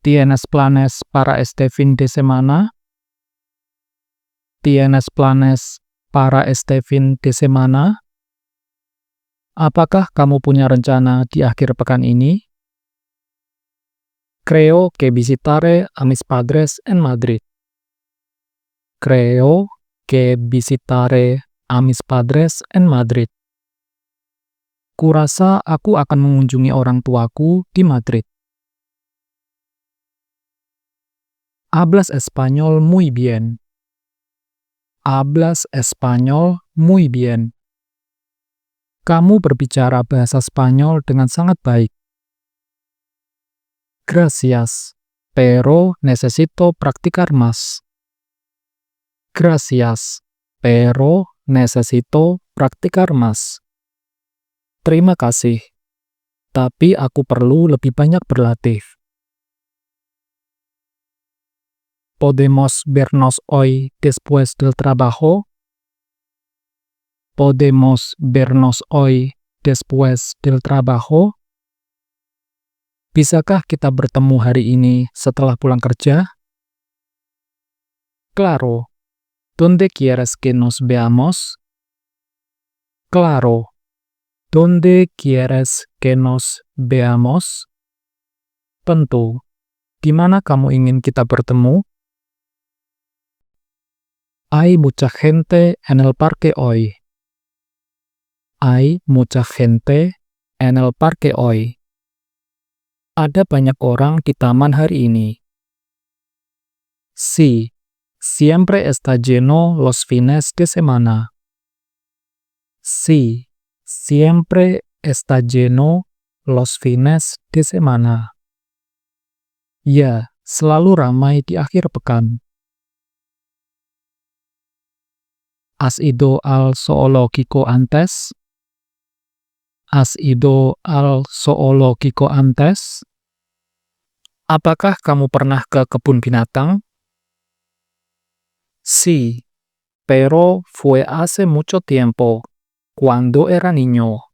¿Tienes planes para este fin de semana? ¿Tienes planes para este fin de semana? Apakah kamu punya rencana di akhir pekan ini? Creo que visitaré a mis padres en Madrid. Creo que visitaré a mis padres en Madrid. Kurasa aku akan mengunjungi orang tuaku di Madrid. Hablas español muy bien. Hablas español muy bien. Kamu berbicara bahasa Spanyol dengan sangat baik. Gracias, pero necesito practicar más. Gracias, pero necesito practicar más. Terima kasih, tapi aku perlu lebih banyak berlatih. ¿Podemos vernos hoy después del trabajo? ¿Podemos vernos hoy después del trabajo? Bisakah kita bertemu hari ini setelah pulang kerja? Claro. ¿Dónde quieres que nos veamos? Claro. ¿Dónde quieres que nos veamos? Tentu. Di mana kamu ingin kita bertemu? Hay mucha gente en el parque hoy. Hay mucha gente en el parque hoy. Ada banyak orang di taman hari ini. Sí, siempre está lleno los fines de semana. Sí, siempre está lleno los fines de semana. Ya, selalu ramai di akhir pekan. ¿Has ido al zoológico antes? ¿Has ido al zoológico antes? Apakah kamu pernah ke kebun binatang? Sí, pero fue hace mucho tiempo, cuando era niño.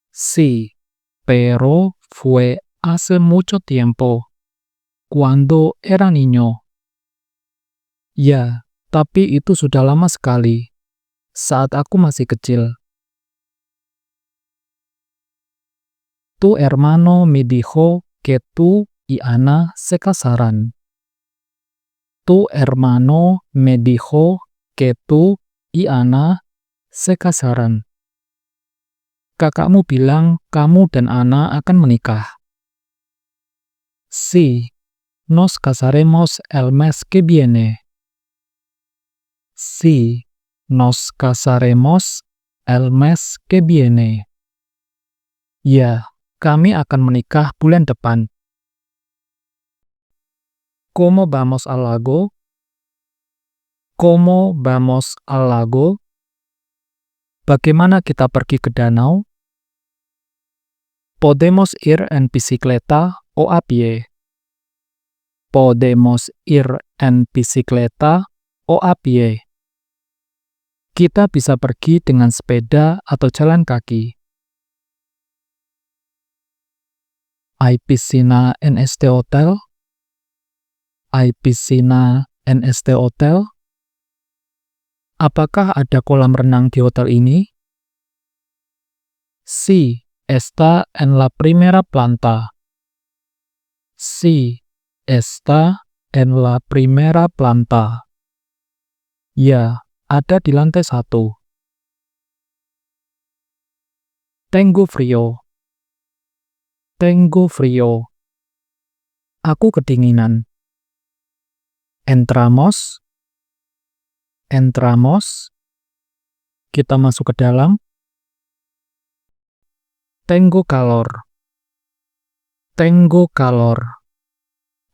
Sí, pero fue hace mucho tiempo, cuando era niño. Ya, tapi itu sudah lama sekali, saat aku masih kecil. Tu hermano me dijo que tú y Ana se casaran. Tu hermano me dijo que tú y Ana se casaran. Kakakmu bilang kamu dan Ana akan menikah. Sí, nos casaremos el mes que viene. Sí, nos casaremos el mes que viene. Ya, kami akan menikah bulan depan. ¿Cómo vamos al lago? ¿Cómo vamos al lago? Bagaimana kita pergi ke danau? Podemos ir en bicicleta o a pie. Podemos ir en bicicleta o a pie. Kita bisa pergi dengan sepeda atau jalan kaki. ¿Hay piscina en este hotel? ¿Hay piscina en este hotel? Apakah ada kolam renang di hotel ini? Sí, está en la primera planta. Sí, está en la primera planta. Ya, ada di lantai 1. Tengo frío. Tengo frío. Aku kedinginan. Entramos. Entramos. Kita masuk ke dalam. Tengo calor. Tengo calor.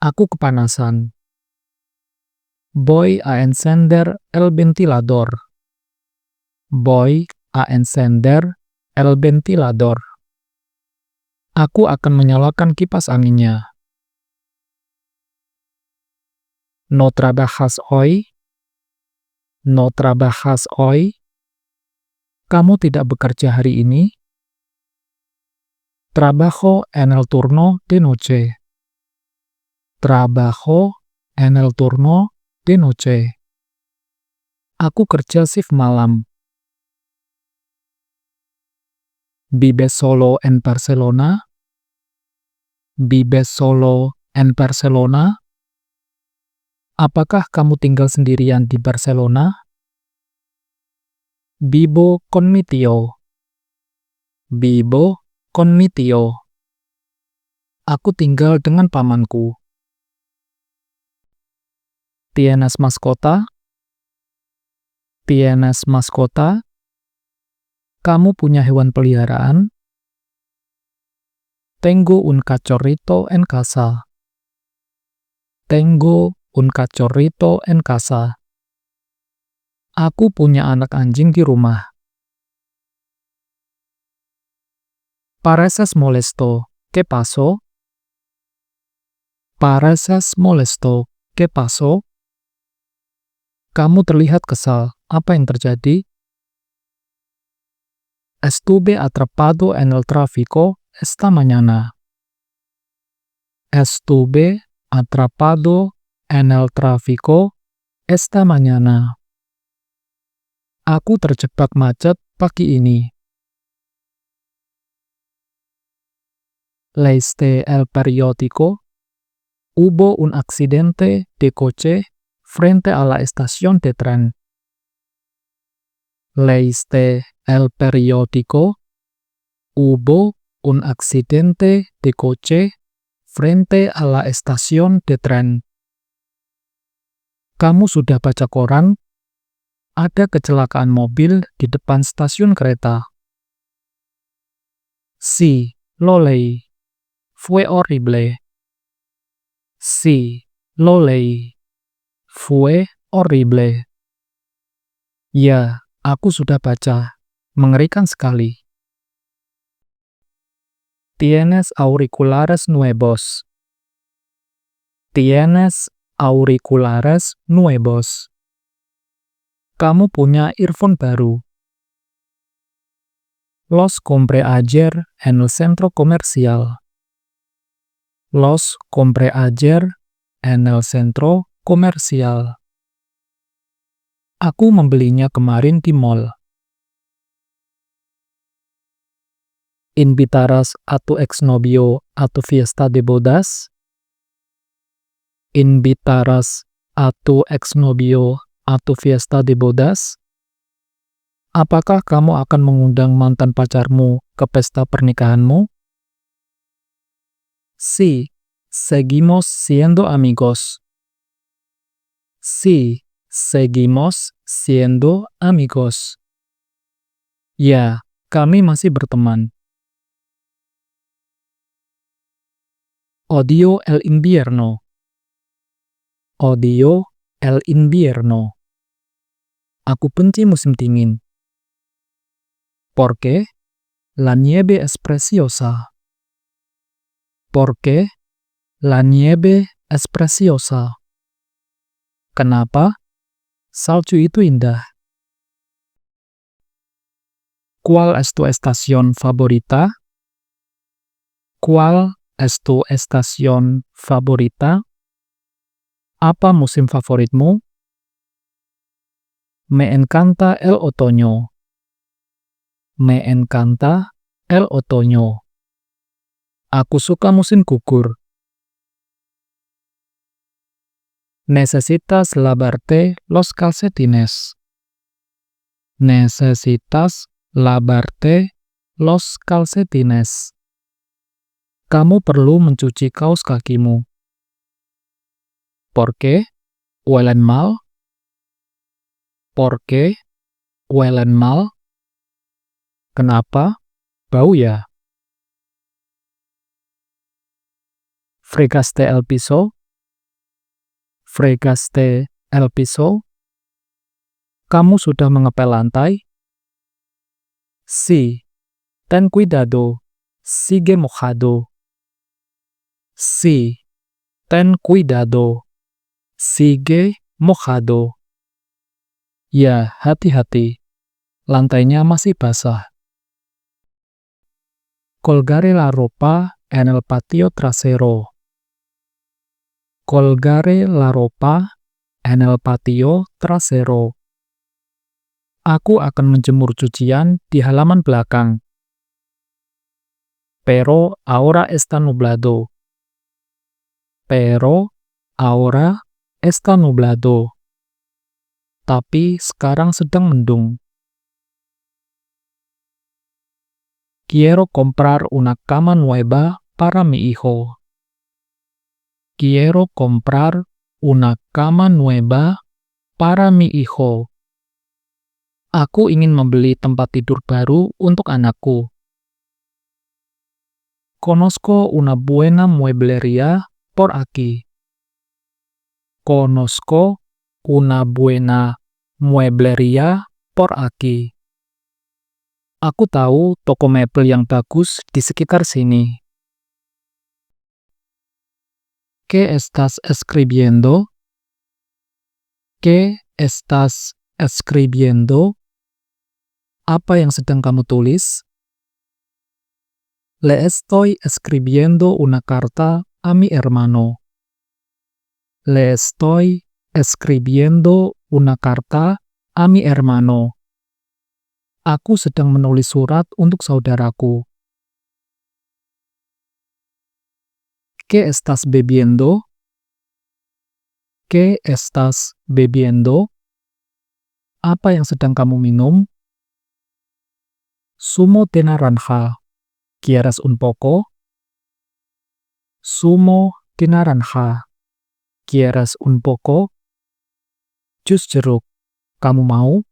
Aku kepanasan. Voy a encender el ventilador. Voy a encender el ventilador. Aku akan menyalakan kipas anginnya. ¿No trabajas hoy? ¿No trabajas hoy? Kamu tidak bekerja hari ini? Trabajo en el turno de noche. Trabajo en el turno de noche. Aku kerja shift malam. ¿Vives solo en Barcelona? ¿Vives solo en Barcelona? Apakah kamu tinggal sendirian di Barcelona? Vivo con mi tío. Vivo con mi tío. Aku tinggal dengan pamanku. ¿Tienes mascota? ¿Tienes mascota? Kamu punya hewan peliharaan? Tengo un cachorrito en casa. Tengo un cachorrito en casa. Aku punya anak anjing di rumah. Pareces molesto. ¿Qué pasó? Pareces molesto. ¿Qué pasó? Kamu terlihat kesal. Apa yang terjadi? Estuve atrapado en el tráfico esta mañana. Estuve atrapado en el tráfico esta mañana. Aku terjebak macet pagi ini. ¿Leíste el periódico? Hubo un accidente de coche frente a la estación de tren. ¿Leíste el periódico? Hubo un accidente de coche frente a la estación de tren. Kamu sudah baca koran? Ada kecelakaan mobil di depan stasiun kereta. Sí, lo leí. Fue horrible. Sí, lo leí. Fue horrible. Ya, aku sudah baca. Mengerikan sekali. Tienes auriculares nuevos. Tienes auriculares nuevos. Kamu punya earphone baru. Los compré ayer en el centro comercial. Los compré ayer en el centro comercial. Aku membelinya kemarin di mall. ¿Invitarás a tu exnovio a tu fiesta de bodas? ¿Invitarás a tu exnovio a tu fiesta de bodas? Apakah kamu akan mengundang mantan pacarmu ke pesta pernikahanmu? Sí, seguimos siendo amigos. Sí, seguimos siendo amigos. Ya, kami masih berteman. Odio el invierno. Odio el invierno. Aku benci musim dingin. ¿Por qué? La nieve es preciosa. ¿Por qué? La nieve es preciosa. Kenapa? Salju itu indah. ¿Cuál es tu estación favorita? ¿Cuál es tu estación favorita? Apa musim favoritmu? Me encanta el otoño. Me encanta el otoño. Aku suka musim gugur. Necesitas lavarte los calcetines. Necesitas lavarte los calcetines. Kamu perlu mencuci kaus kakimu. ¿Por qué? ¿Huelen mal? ¿Por qué? ¿Huelen mal? Kenapa? Bau ya. ¿Fregaste el piso? ¿Fregaste el piso? Kamu sudah mengepel lantai? Sí. Ten cuidado. Sigue mojado. Sí. Ten cuidado. Sigue mojado. Ya, hati-hati. Lantainya masih basah. Colgaré la ropa en el patio trasero. Colgare la ropa en el patio trasero. Aku akan menjemur cucian di halaman belakang. Pero ahora está nublado. Pero ahora está nublado. Tapi sekarang sedang mendung. Quiero comprar una cama nueva para mi hijo. Quiero comprar una cama nueva para mi hijo. Aku ingin membeli tempat tidur baru untuk anakku. Conozco una buena mueblería por aquí. Conozco una buena mueblería por aquí. Aku tahu toko mebel yang bagus di sekitar sini. ¿Qué estás escribiendo? ¿Qué estás escribiendo? Apa yang sedang kamu tulis? Le estoy escribiendo una carta a mi hermano. Le estoy escribiendo una carta a mi hermano. Aku sedang menulis surat untuk saudaraku. ¿Qué estás bebiendo? ¿Qué estás bebiendo? Apa yang sedang kamu minum? Zumo de naranja. ¿Quieres un poco? Zumo de naranja. ¿Quieres un poco? Jus jeruk. Kamu mau?